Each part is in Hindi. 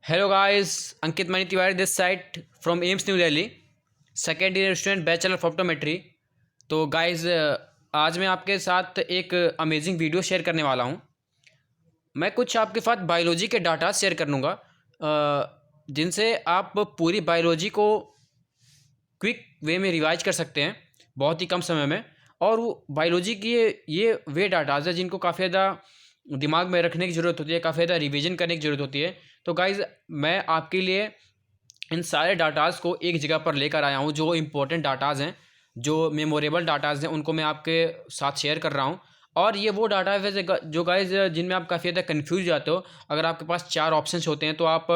Hello guys, Ankit Mani Tiwari this side from AIIMS new Delhi, second year student bachelor of optometry. तो गाइस, आज मैं आपके साथ एक अमेजिंग वीडियो शेयर करने वाला हूं। मैं कुछ आपके साथ बायोलॉजी के डाटा शेयर कर लूँगा, जिनसे आप पूरी बायोलॉजी को क्विक वे में रिवाइज कर सकते हैं बहुत ही कम समय में। और वो बायोलॉजी की ये वे डाटाज है जिनको काफ़ी ज़्यादा दिमाग में रखने की ज़रूरत होती है, काफ़ी ज़्यादा रिवीजन करने की ज़रूरत होती है। तो गाइज़, मैं आपके लिए इन सारे डाटाज़ को एक जगह पर लेकर आया हूँ। जो इम्पोर्टेंट डाटाज़ हैं, जो मेमोरेबल डाटाज़ हैं, उनको मैं आपके साथ शेयर कर रहा हूँ। और ये वो डाटा है वैसे जो गाइज़ जिनमें आप काफ़ी ज़्यादा कन्फ्यूज जाते हो। अगर आपके पास 4 ऑप्शंस होते हैं तो आप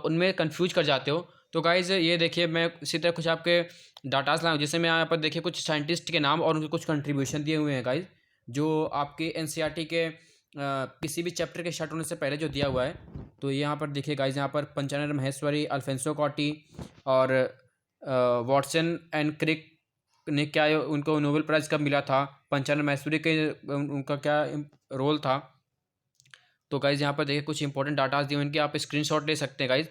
उनमें कन्फ्यूज कर जाते हो। तो गाइज़, ये देखिए, मैं इसी तरह कुछ आपके डाटाज़ लाया हूँ। जैसे मैं यहाँ पर देखिए कुछ साइंटिस्ट के नाम और उनके कुछ कंट्रीब्यूशन दिए हुए हैं गाइज़, जो आपके एनसीईआरटी के किसी भी चैप्टर के स्टार्ट होने से पहले जो दिया हुआ है। तो यहाँ पर देखिए गाइज़, यहाँ पर पंचानन महेश्वरी, अल्फेंसो कॉटी और वॉटसन एंड क्रिक ने क्या उनको नोबेल प्राइज़ कब मिला था, पंचानन महेश्वरी के उनका क्या रोल था। तो गाइज़, यहाँ पर देखिए कुछ इंपॉर्टेंट डाटाज दिए हुए हैं, इनके आप स्क्रीनशॉट ले सकते हैं गाइज़।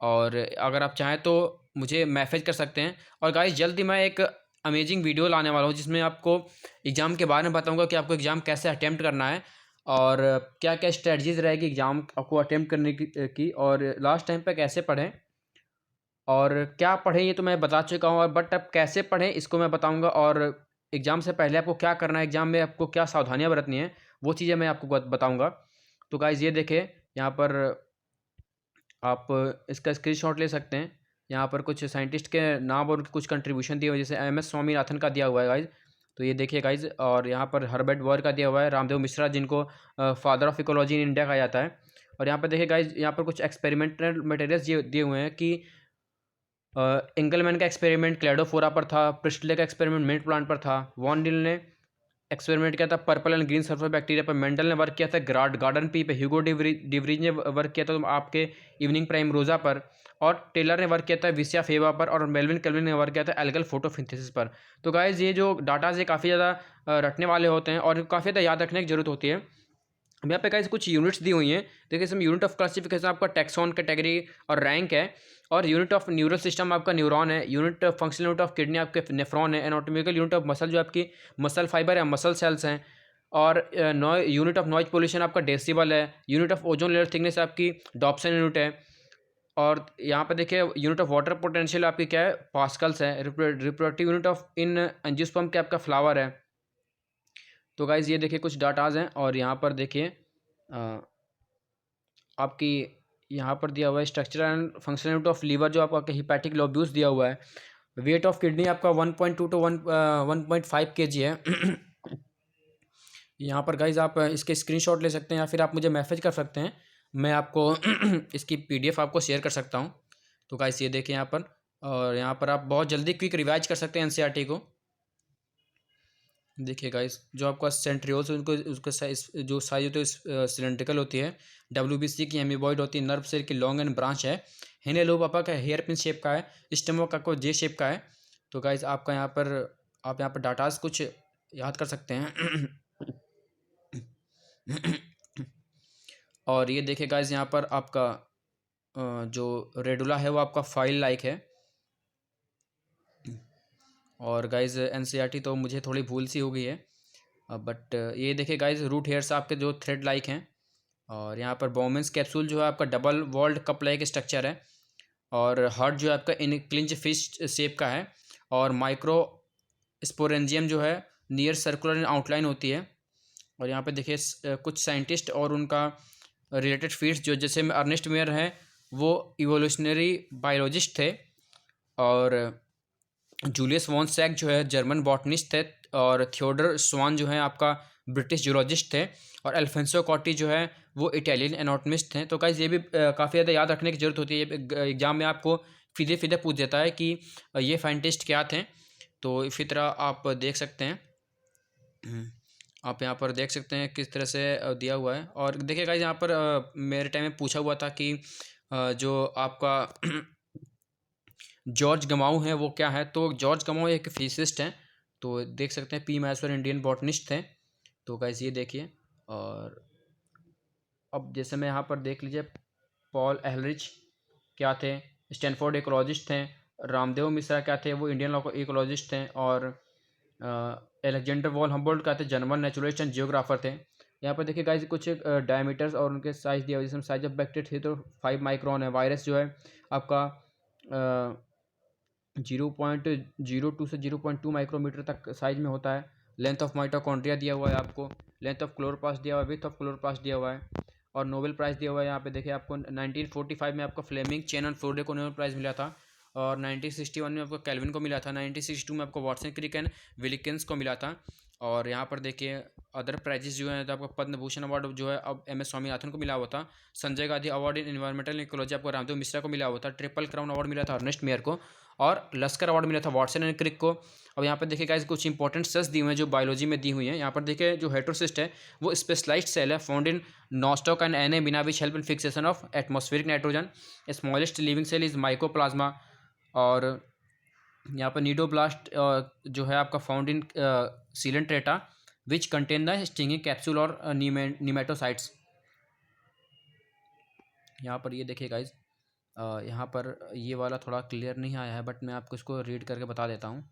और अगर आप चाहें तो मुझे मैसेज कर सकते हैं। और गाइज़, जल्द ही मैं एक अमेजिंग वीडियो लाने वाला हूँ जिसमें आपको एग्ज़ाम के बारे में बताऊँगा कि आपको एग्ज़ाम कैसे अटेम्प्ट करना है और क्या क्या स्ट्रेटजीज़ रहेगी एग्ज़ाम आपको अटेम्प्ट करने की और लास्ट टाइम पे कैसे पढ़ें और क्या पढ़ें ये तो मैं बता चुका हूँ। और बट अब कैसे पढ़ें इसको मैं बताऊँगा। और एग्ज़ाम से पहले आपको क्या करना है, एग्ज़ाम में आपको क्या सावधानियाँ बरतनी हैं, वो चीज़ें मैं आपको बताऊँगा। तो गाइज़, ये देखिए, यहाँ पर आप इसका स्क्रीनशॉट ले सकते हैं। यहाँ पर कुछ साइंटिस्ट के नाम और उनके कुछ कंट्रीब्यूशन दिए हुए हैं, जैसे एम.एस. स्वामीनाथन का दिया हुआ है गाइज़। तो ये देखिए गाइज़, और यहाँ पर हर्बर्ट वर का दिया हुआ है, रामदेव मिश्रा जिनको father of ecology in India कहा जाता है। और यहाँ पर देखिए गाइज़, यहाँ पर कुछ एक्सपेरिमेंटल मटेरियल्स दिए हुए हैं कि एंगलमैन का एक्सपेरिमेंट क्लेडोफोरा पर था, प्रिस्टले का एक्सपेरिमेंट मिंट प्लांट पर था, वॉन डिल ने एक्सपेरिमेंट किया था purple and green sulphur bacteria पर, मेंडल ने वर्क किया था गार्डन पी पे, ह्यूगो डिवरीज ने वर्क किया था आपके इवनिंग प्राइम रोजा पर, और टेलर ने वर्क किया था विसिया फेवा पर, और मेल्विन केल्विन ने वर्क किया था एल्गल फोटोसिंथेसिस पर। तो गाइज, ये जो डाटाज है काफ़ी ज़्यादा रटने वाले होते हैं और काफ़ी ज़्यादा याद रखने की जरूरत होती है। अब यहाँ पे गाइस कुछ यूनिट्स दी हुई हैं। देखिए, इसमें यूनिट ऑफ क्लासिफिकेशन आपका टैक्सॉन, कैटेगरी और रैंक है। और यूनिट ऑफ न्यूरल सिस्टम आपका न्यूरॉन है। Unit functional unit of kidney आपके नेफ्रॉन है। एनाटॉमिकल यूनिट ऑफ मसल जो आपकी मसल फाइबर है, मसल सेल्स हैं। और यूनिट ऑफ नॉइज पोल्यूशन आपका डेसिबल है। Unit of ozone layer thickness आपकी डॉप्सन यूनिट है। और यहाँ पे देखिए यूनिट ऑफ वाटर पोटेंशियल आपकी क्या है, पास्कल्स है। Reproductive unit of in angiosperm के आपका फ्लावर है। तो गाइज, ये देखिए कुछ डाटाज हैं। और यहाँ पर देखिए आपकी यहाँ पर दिया हुआ है structure and functionality of liver, जो आपका हिपैटिक लोब्यूल्स दिया हुआ है। वेट ऑफ किडनी आपका 1.2 टू 1.5 kg है। यहाँ पर गाइज आप इसके स्क्रीनशॉट ले सकते हैं या फिर आप मुझे मैसेज कर सकते हैं, मैं आपको इसकी पीडीएफ आपको शेयर कर सकता हूँ। तो गाइज, ये देखें यहाँ पर, और यहाँ पर आप बहुत जल्दी क्विक रिवाइज कर सकते हैं एनसीईआरटी को। देखिए गाइस, जो आपका सेंट्रियोल्स उनको उसका साइज जो साइज होती है सिलेंड्रिकल होती है। डब्ल्यूबीसी की एमीबॉइड होती है। नर्व सेल की लॉन्ग एंड ब्रांच है। हेने लोब आपका का हेयर पिन शेप का है। स्टेमो का जे शेप का है। तो गाइस, आपका यहाँ पर आप यहाँ पर डाटाज कुछ याद कर सकते हैं। और ये देखिए गाइस, यहाँ पर आपका जो रेडुला है वो आपका फाइल लाइक है। और गाइज, एनसीईआरटी तो मुझे थोड़ी भूल सी हो गई है, बट ये देखिए गाइज, रूट हेयर्स आपके जो थ्रेड लाइक हैं। और यहाँ पर बोमेंस कैप्सूल जो है आपका double walled cup like structure है। और हार्ट जो है आपका इन क्लिंच फिस्ट शेप का है। और माइक्रो स्पोरेंजियम जो है नियर सर्कुलर इन आउटलाइन होती है। और यहाँ पे देखिए कुछ साइंटिस्ट और उनका रिलेटेड फील्ड्स, जो जैसे में अर्नेस्ट मेयर है, वो इवोल्यूशनरी बायोलॉजिस्ट थे। और जूलियस वॉन सैक जो है जर्मन बॉटनिस्ट थे। और थियोडर स्वान जो है आपका ब्रिटिश जूलॉजिस्ट थे। और अल्फेंसो कॉटी जो है वो इटालियन एनाटॉमिस्ट थे। तो गाइस, ये भी काफ़ी ज़्यादा याद रखने की जरूरत होती है। ये एग्जाम में आपको सीधे सीधे पूछ देता है कि ये साइंटिस्ट क्या थे। तो इसी तरह आप देख सकते हैं। आप यहाँ पर देख सकते हैं किस तरह से दिया हुआ है। और देखिए गाइस, यहाँ पर मेरे टाइम में पूछा हुआ था कि जो आपका जॉर्ज गमाऊ हैं वो क्या है। तो जॉर्ज गमाऊ एक फिजिसिस्ट हैं। तो देख सकते हैं पी मैथ्सवर इंडियन बॉटनिस्ट थे। तो गाइस, ये देखिए। और अब जैसे मैं यहाँ पर देख लीजिए, पॉल एहलरिच क्या थे, स्टैनफोर्ड इकोलॉजिस्ट थे, रामदेव मिश्रा क्या थे, वो इंडियन इकोलॉजिस्ट थे, और एलेक्जेंडर वॉल हम्बोल्ट क्या थे, जर्मन नेचुरलिस्ट एंड जियोग्राफर थे। यहाँ पर देखिए गाइस कुछ डायमीटर्स और उनके साइज दिया हुआ, जिसमें साइज ऑफ बैक्टीरिया थे तो 5 माइक्रोन है। वायरस जो है आपका 0.02 से 0.2 माइक्रोमीटर तक साइज में होता है। लेंथ ऑफ माइटोकॉन्ड्रिया दिया हुआ है आपको, लेंथ ऑफ क्लोरोप्लास्ट दिया हुआ है, विड्थ ऑफ क्लोरोप्लास्ट दिया हुआ है, और नोबेल प्राइज़ दिया हुआ है। यहाँ पे देखिए आपको 1945 में आपको फ्लेमिंग, चेन एंड फ्लोरे को नोबेल प्राइज़ मिला था, और 1961 में आपको कैल्विन को मिला था, 1962 में आपको वाटसन क्रिक एंड विलिकन्स को मिला था। और यहाँ पर देखिए अदर प्राइजेस जो है तो आपको पद्म भूषण अवार्ड जो है अब MS स्वामीनाथन को मिला हुआ था, Sanjay Gandhi award in environmental ecology आपको रामदेव मिश्रा को मिला हुआ था, ट्रिपल क्राउन अवार्ड मिला था अर्नेस्ट मेयर को, और लस्कर अवार्ड मिला था वाटसन एंड क्रिक को। अब यहाँ पर देखिए गाइस कुछ इंपॉर्टेंट सेल्स दी हुई हैं जो बायोलॉजी में दी हुई हैं। यहाँ पर देखिए जो हेटेरोसिस्ट है वो स्पेशलाइज्ड सेल है found in Nostoc and Anabaena which help in fixation of atmospheric nitrogen. Smallest living cell is Mycoplasma. और यहाँ पर नीडोब्लास्ट जो है आपका found in Coelenterata which contain the stinging capsule और नीमेटोसाइट्स। यहाँ पर ये देखिए गाइज, यहाँ पर ये वाला थोड़ा क्लियर नहीं आया है, बट मैं आपको इसको रीड करके बता देता हूँ।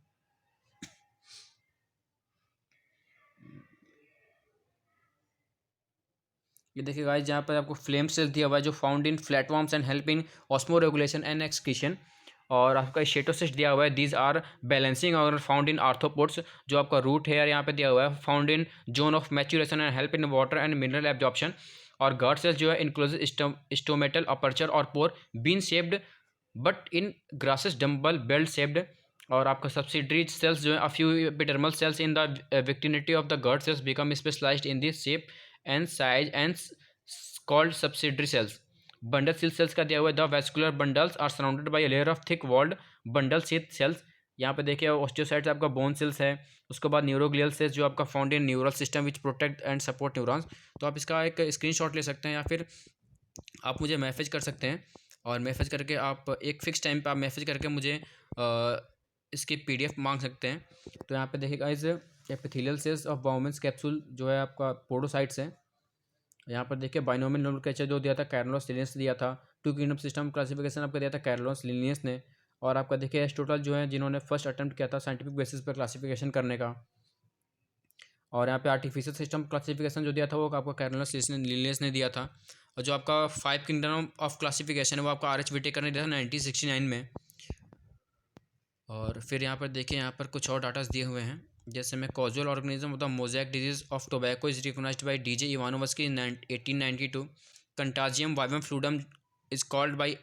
ये देखिए गाइज, जहाँ पर आपको फ्लेम सेल दिया हुआ है जो found in flatworms and help in osmoregulation and excretion. और आपका शेटोसिस्ट दिया हुआ है, दीज आर बैलेंसिंग और फाउंड इन आर्थ्रोपोड्स। जो आपका रूट हेयर यहाँ पे दिया हुआ है, found in zone of maturation and help in water and mineral absorption. और गॉड सेल्स जो है इनक्लोज स्टोमेटल अपर्चर और pore bean shaped but in grasses dumbbell belt shaped. और आपका सब्सिडरी सेल्स जो है a few epidermal cells in the vicinity of the guard cells become specialised in this shape and size and called subsidiary cells. Bundle sheath cells का दिया हुआ है, the vascular bundles are surrounded by a layer of thick walled bundle sheath cells. यहाँ पे देखिए ऑस्टियोसाइट्स आपका बोन सेल्स है। उसके बाद न्यूरोग्लियल सेल्स जो आपका found in neural system which protect and support neurons. तो आप इसका एक स्क्रीनशॉट ले सकते हैं या फिर आप मुझे मैसेज कर सकते हैं, और मैसेज करके आप एक फ़िक्स टाइम पे आप मैसेज करके मुझे इसकी PDF मांग सकते हैं। तो यहाँ पे देखिएगा इस epithelial cells of Bowman's capsule जो है आपका पोडोसाइट्स है। यहाँ पर देखिए बाइनोमियल नोमेनक्लेचर जो दिया था कैरोलोस लिनियस दिया था। टू किंगडम सिस्टम क्लासिफिकेशन आपका दिया था कैरोलोस लिनियस ने। और आपका देखिए एरिस्टोटल जो है जिन्होंने फर्स्ट अटेम्प्ट किया था साइंटिफिक बेसिस पर क्लासिफिकेशन करने का। और यहाँ पे आर्टिफिशियल सिस्टम क्लासिफिकेशन जो दिया था वो आपको कैरोलोस लिनियस ने दिया था। और जो आपका 5 किंगडम ऑफ क्लासिफिकेशन है वो आपका RH विटेकर ने दिया था 1969 में। और फिर यहाँ पर देखिए यहाँ पर कुछ और डाटास दिए हुए हैं, जैसे में causal organism of the mosaic disease of tobacco is recognised by DJ Ivanowsky in 1892। Contagium vivum fluidum is called by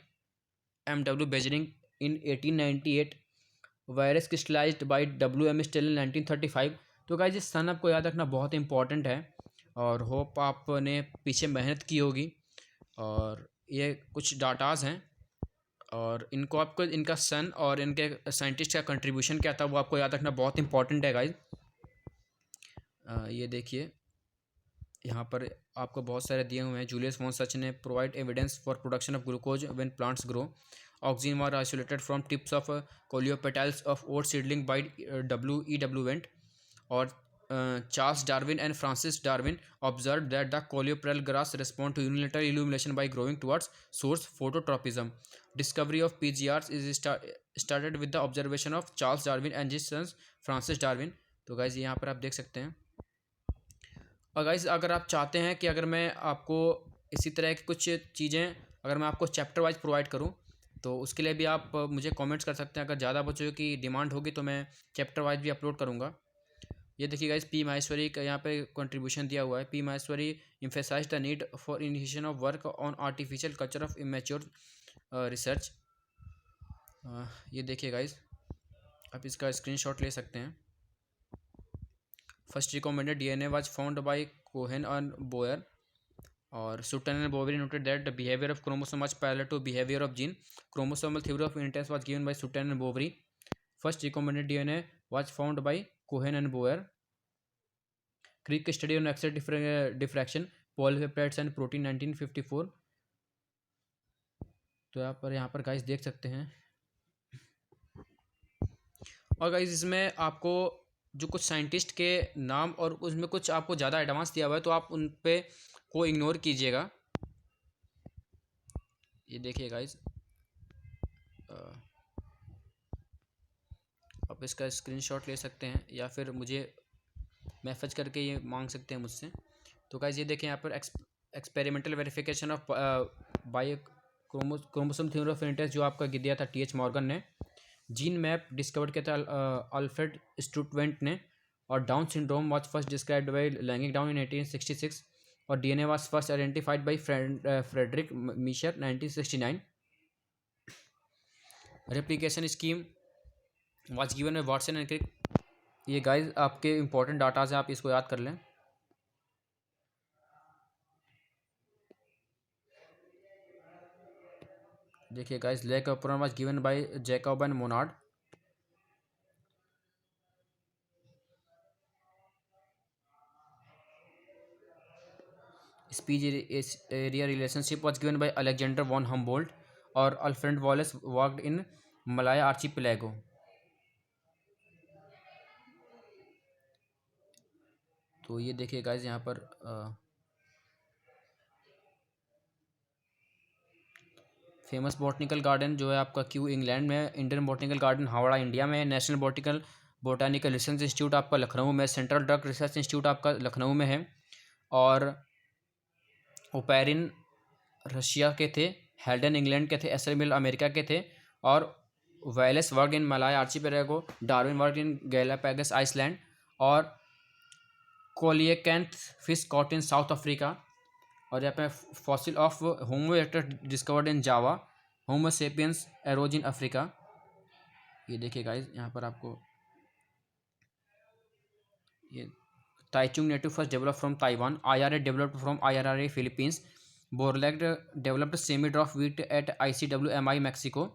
MW Beijerinck in 1898। Virus crystallised by WM Stanley in 1935। तो गाइस ये सन आपको याद रखना बहुत इंपॉर्टेंट है, और होप आपने पीछे मेहनत की होगी। और ये कुछ डाटाज हैं, और इनको आपको इनका सन और इनके साइंटिस्ट का कंट्रीब्यूशन क्या था वो आपको याद रखना बहुत इंपॉर्टेंट है गाइज। ये देखिए यहाँ पर आपको बहुत सारे दिए हुए हैं। जूलियस वॉन सच ने provide evidence for production of glucose when plants grow. Oxygen were isolated from tips of coleoptiles of oat seedling by WEW Went. और Charles Darwin and Francis Darwin observe that the coleoptile grass respond to unilateral illumination by growing towards source phototropism. Discovery of PGRs is started with the observation of Charles Darwin and his sons Francis Darwin। तो गाइज यहाँ पर आप देख सकते हैं। और गाइज अगर आप चाहते हैं कि अगर मैं आपको इसी तरह की कुछ चीज़ें अगर मैं आपको चैप्टर वाइज प्रोवाइड करूँ तो उसके लिए भी आप मुझे कमेंट्स कर सकते हैं। अगर ज़्यादा बच्चों की डिमांड होगी तो मैं चैप्टर वाइज भी अपलोड करूँगा। ये देखिए गाइज P माहेश्वरी का यहाँ पे कंट्रीब्यूशन दिया हुआ है। P Maheshwari emphasized the need for initiation of work on artificial culture of immature research. ये देखिए गाइज, आप इसका स्क्रीनशॉट ले सकते हैं। First recombinant DNA was found by Cohen and Boyer. और Sutton and Boveri noted that the behaviour of chromosome was parallel to behaviour of gene. Chromosomal theory of inheritance was given by Sutton and Boveri. First recombinant DNA was found by Cohen and Boyer. Crick study on X diffraction polypeptides and protein 1954। तो यहाँ पर गाइस देख सकते हैं। और गाइस इसमें आपको जो कुछ साइंटिस्ट के नाम और उसमें कुछ आपको ज़्यादा एडवांस दिया हुआ है तो आप उन पे को इग्नोर कीजिएगा। ये देखिए गाइस, आप इसका स्क्रीनशॉट ले सकते हैं या फिर मुझे मैसेज करके ये मांग सकते हैं मुझसे। तो गाइस ये देखें यहाँ पर experimental verification of bio chromosome theory of interest जो आपका दिया था टी एच मॉर्गन ने, जीन मैप डिस्कवर्ड किया था अल्फ्रेड स्टुटवेंट ने, और Down syndrome was first described by Langdon Down in 1866, और DNA was first identified by Friedrich Miescher 1969। Replication scheme was given by Watson and Crick. ये गाइस आपके इंपॉर्टेंट डाटाज हैं, आप इसको याद कर लें। देखिए guys, lac of was given by Jacob and Monod. Species area relationship was given by Alexander von Humboldt, और Alfred Wallace worked in Malaya archipelago. तो ये देखिए गाइस यहाँ पर फेमस बॉटनिकल गार्डन जो है आपका क्यू इंग्लैंड में, Indian botanical garden Howrah India में, नेशनल बोटानिकल रिसर्च इंस्टीट्यूट आपका लखनऊ में, सेंट्रल ड्रग रिसर्च इंस्टीट्यूट आपका लखनऊ में है, और ओपेरिन रशिया के थे, हेल्डन इंग्लैंड के थे, एसएल अमेरिका के थे, और Wallace work in Malay archipelago, Darwin work in Galapagos island, और coelacanth fish caught in South Africa. और यहाँ पे fossil of Homo erectus discovered in Java, Homo sapiens arose in Africa. ये देखिए गाइस यहाँ पर आपको ये Taichung native first develop from Taiwan, IRA developed from IRRA Philippines, Borlaug developed semi drop wheat at ICWMI Mexico,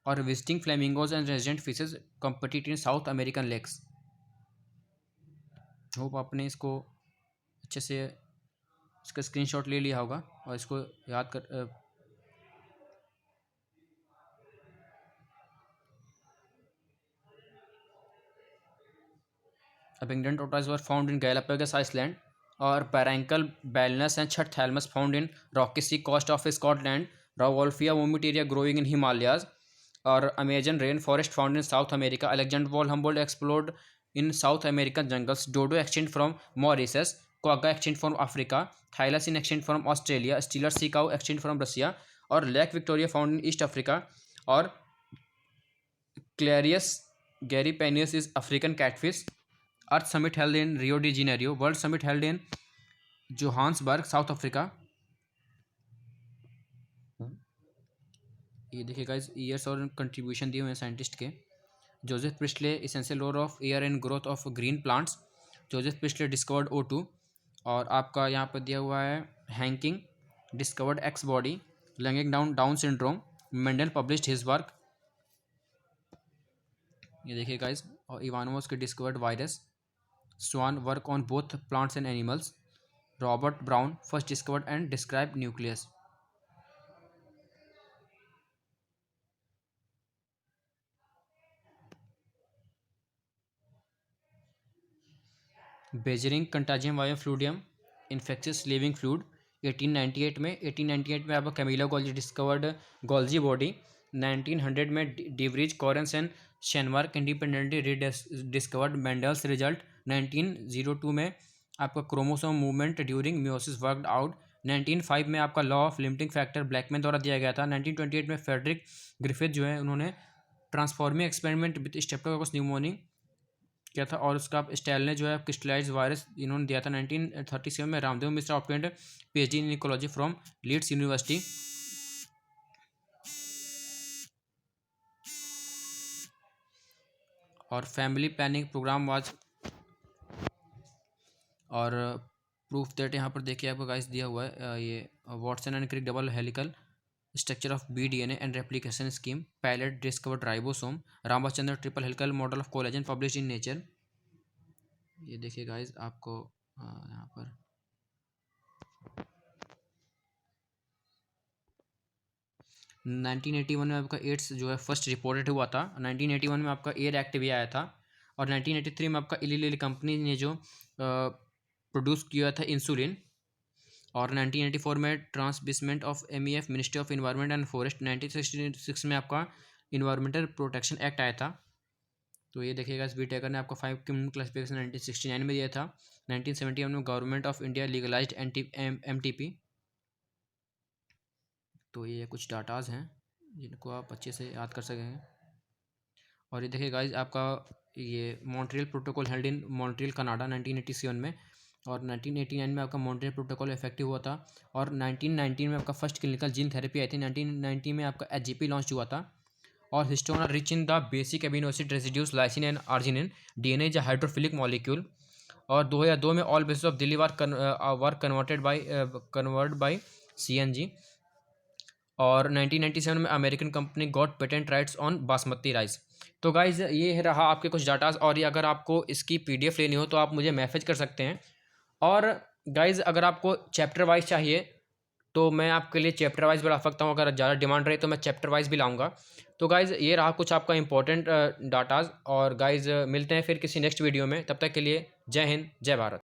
और visiting flamingos and resident fishes compete in south American lakes. Hope आपने इसको अच्छे से इसका स्क्रीनशॉट ले लिया होगा और इसको याद कर abundant tortoises were found in Galapagos Island, or Parancal balnus and Chat thalmus found in rocky sea coast of Scotland, Rauwolfia vomitiria growing in Himalayas, or Amazon rainforest found in South America. Alexander von Humboldt explored in South American jungles. Dodo extinct from Mauritius, quagga extinct from Africa, Thylacine extinct from Australia, Steller sea cow extinct from Russia, or Lake Victoria found in East Africa, or Clarius gariepinus is African catfish. Earth summit held in Rio de Janeiro, world summit held in Johannesburg south Africa. ये देखिए गाइस ईयर्स और कंट्रीब्यूशन दिए हुए हैं साइंटिस्ट के। Joseph Priestley essential role of air and growth of green plants, Joseph Priestley discovered O2। और आपका यहाँ पर दिया हुआ है Henking discovered X body, Langdon down syndrome, Mendel published his work. ये देखिए गाइस, और Ivanowsky discovered virus, Swan work on both plants and animals. Robert Brown first discovered and described nucleus. Beijerinck contagium vivum fluidum infectious living fluid 1898 में आपका Camillo Golgi discovered Golgi body. 1900 में de Vries Correns and Tschermak independently discovered Mendel's result. 1902 में आपका chromosome movement during meiosis worked out. 1905 में आपका law of limiting factor Blackman द्वारा दिया गया था। 1928 में फ्रेडरिक ग्रिफिथ जो है उन्होंने transforming experiment with Streptococcus pneumoniae किया था, और उसका स्टाइल ने जो है क्रिस्टलाइज वायरस इन्होंने दिया था। 1937 में Ramdeo Misra obtained PhD in ecology from Leeds University. और फैमिली प्लानिंग प्रोग्राम वाज, और प्रूफ दैट यहाँ पर देखिए आपको गाइस दिया हुआ है ये Watson and Crick double helical structure of BDNA and replication scheme, Palade discovered ribosome, Ramachandran triple helical model of collagen publish in Nature. ये देखिए गाइस आपको यहाँ पर 1981 में आपका एड्स जो है फर्स्ट रिपोर्टेड हुआ था। 1981 में आपका एयर एक्ट भी आया था, और 1983 में आपका इली लिली कंपनी ने जो प्रोड्यूस किया था इंसुलिन। और 1994 में ट्रांसबिसमेंट of MEF ministry of environment and forest. 1966 में आपका इन्वायरमेंटल प्रोटेक्शन एक्ट आया था। तो ये देखिएगा, इस बीटेकर ने आपको 5 क्रिमिनल क्लासिफिकेशन 1969 में दिया था। 1971 में government of India legalised MTP। तो ये कुछ डाटाज हैं जिनको आप अच्छे से याद कर सकेंगे। और ये देखिए गाइज, आपका ये Montreal protocol held in Montreal Canada 1987 में, और 1989 में आपका मॉन्ट्रियल प्रोटोकॉल इफेक्टिव हुआ था। और 1919 में आपका फर्स्ट क्लिनिकल जीन थेरेपी आई थी। 1990 में आपका HGP लॉन्च हुआ था। और histone are rich in the basic amino acid residues lysine and arginine. DNA is a hydrophilic molecule. और 2002 में all buses of Delhi were converted by CNG। और 1997 में American company got patent rights on basmati rice. तो गाइज ये रहा आपके कुछ डाटाज। और ये अगर आपको इसकी PDF लेनी हो तो आप मुझे मैसेज कर सकते हैं। और गाइज अगर आपको चैप्टर वाइज चाहिए तो मैं आपके लिए चैप्टर वाइज भी ला सकता हूँ। अगर ज़्यादा डिमांड रही तो मैं चैप्टर वाइज भी लाऊंगा। तो गाइज ये रहा कुछ आपका इंपॉर्टेंट डाटाज। और गाइज मिलते हैं फिर किसी नेक्स्ट वीडियो में। तब तक के लिए जय हिंद, जय भारत।